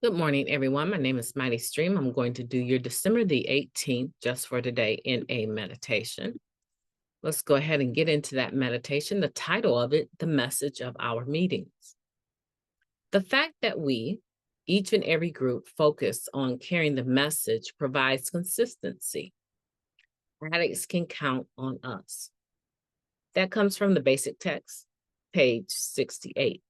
Good morning, everyone. My name is MightyStream. I'm going to do your December the 18th, just for today, in a meditation. Let's go ahead and get into that meditation. The title of it, The Message of Our Meetings. The fact that we, each and every group, focus on carrying the message provides consistency. Addicts can count on us. That comes from the basic text, page 68.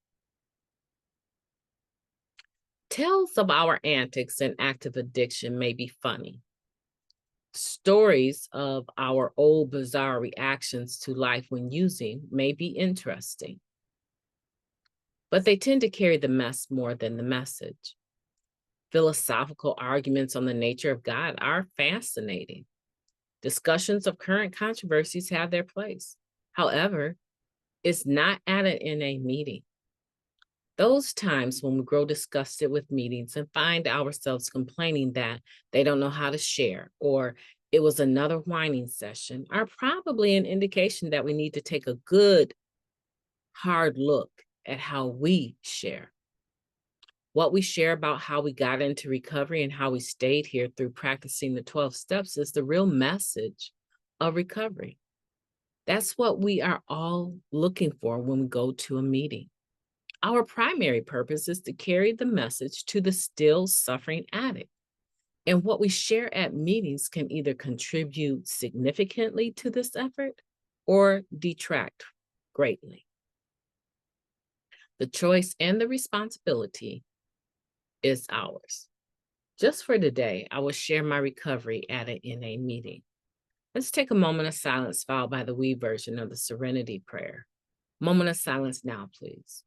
Tales of our antics and active addiction may be funny. Stories of our old bizarre reactions to life when using may be interesting, but they tend to carry the mess more than the message. Philosophical arguments on the nature of God are fascinating. Discussions of current controversies have their place. However, it's not at an NA meeting. Those times when we grow disgusted with meetings and find ourselves complaining that they don't know how to share or it was another whining session are probably an indication that we need to take a good, hard look at how we share. What we share about how we got into recovery and how we stayed here through practicing the 12 steps is the real message of recovery. That's what we are all looking for when we go to a meeting. Our primary purpose is to carry the message to the still suffering addict. And what we share at meetings can either contribute significantly to this effort or detract greatly. The choice and the responsibility is ours. Just for today, I will share my recovery at an NA meeting. Let's take a moment of silence followed by the we version of the Serenity Prayer. Moment of silence now, please.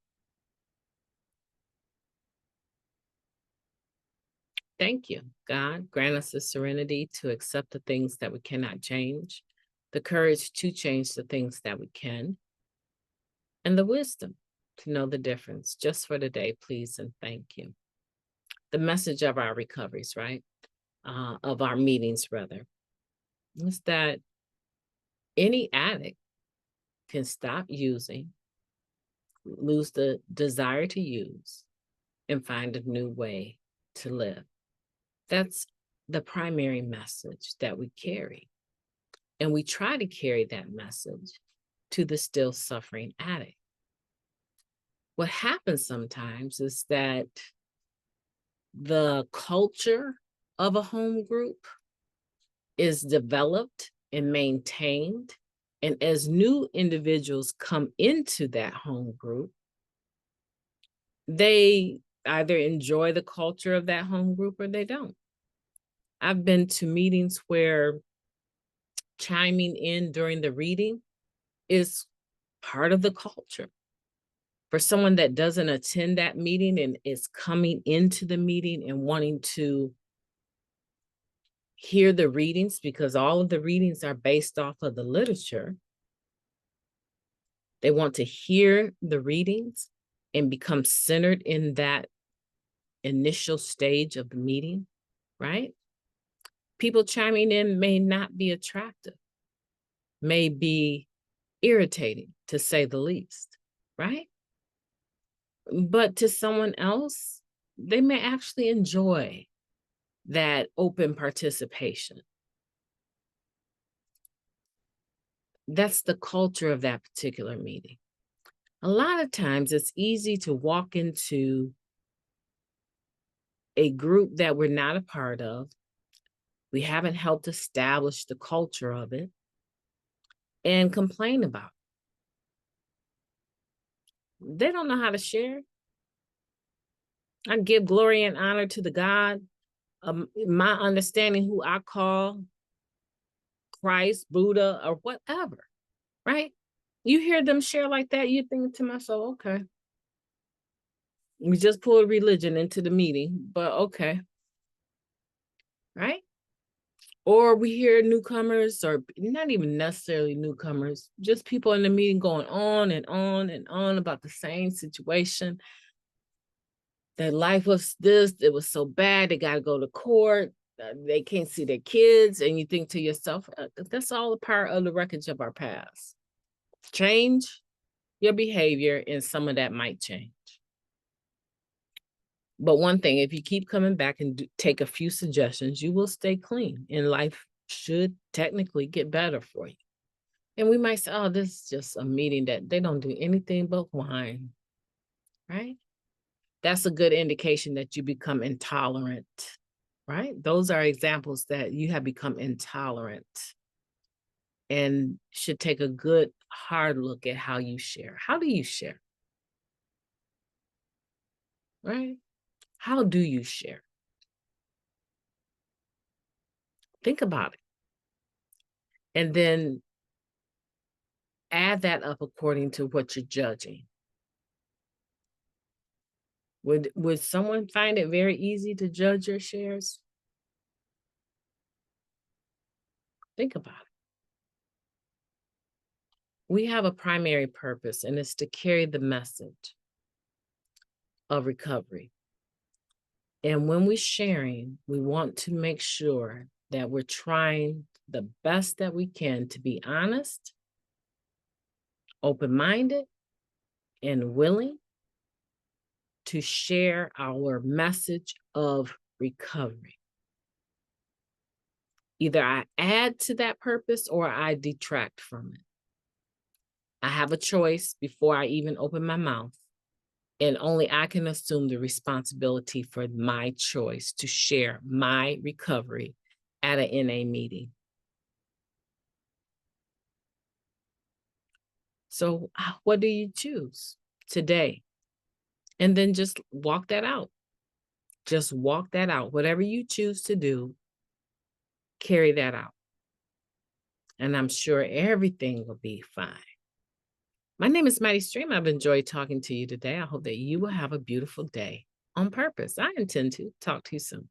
Thank you, God. Grant us the serenity to accept the things that we cannot change, the courage to change the things that we can, and the wisdom to know the difference. Just for today, please and thank you. The message of our recoveries, right? Of our meetings, rather, is that any addict can stop using, lose the desire to use, and find a new way to live. That's the primary message that we carry. And we try to carry that message to the still suffering addict. What happens sometimes is that the culture of a home group is developed and maintained. And as new individuals come into that home group, they either enjoy the culture of that home group or they don't. I've been to meetings where chiming in during the reading is part of the culture. For someone that doesn't attend that meeting and is coming into the meeting and wanting to hear the readings, because all of the readings are based off of the literature, they want to hear the readings and become centered in that initial stage of the meeting, right? People chiming in may not be attractive, may be irritating, to say the least, right? But to someone else, they may actually enjoy that open participation. That's the culture of that particular meeting. A lot of times it's easy to walk into a group that we're not a part of. We haven't helped establish the culture of it and complain about it. They don't know how to share. I give glory and honor to the God of my understanding, who I call Christ, Buddha, or whatever, right? You hear them share like that, you think to myself, okay, we just pulled religion into the meeting, but okay, right? Or we hear newcomers, or not even necessarily newcomers, just people in the meeting going on and on and on about the same situation. That life was this, it was so bad, they got to go to court, they can't see their kids, and you think to yourself, that's all a part of the wreckage of our past. Change your behavior, and some of that might change. But one thing, if you keep coming back and take a few suggestions, you will stay clean, and life should technically get better for you. And we might say, oh, this is just a meeting that they don't do anything but whine, right? That's a good indication that you become intolerant, right? Those are examples that you have become intolerant and should take a good hard look at how you share. How do you share? Right? How do you share? Think about it. And then add that up according to what you're judging. Would someone find it very easy to judge your shares? Think about it. We have a primary purpose, and it's to carry the message of recovery. And when we're sharing, we want to make sure that we're trying the best that we can to be honest, open-minded, and willing to share our message of recovery. Either I add to that purpose or I detract from it. I have a choice before I even open my mouth, and only I can assume the responsibility for my choice to share my recovery at an NA meeting. So what do you choose today? And then just walk that out. Just walk that out. Whatever you choose to do, carry that out. And I'm sure everything will be fine. My name is MightyStream. I've enjoyed talking to you today. I hope that you will have a beautiful day on purpose. I intend to talk to you soon.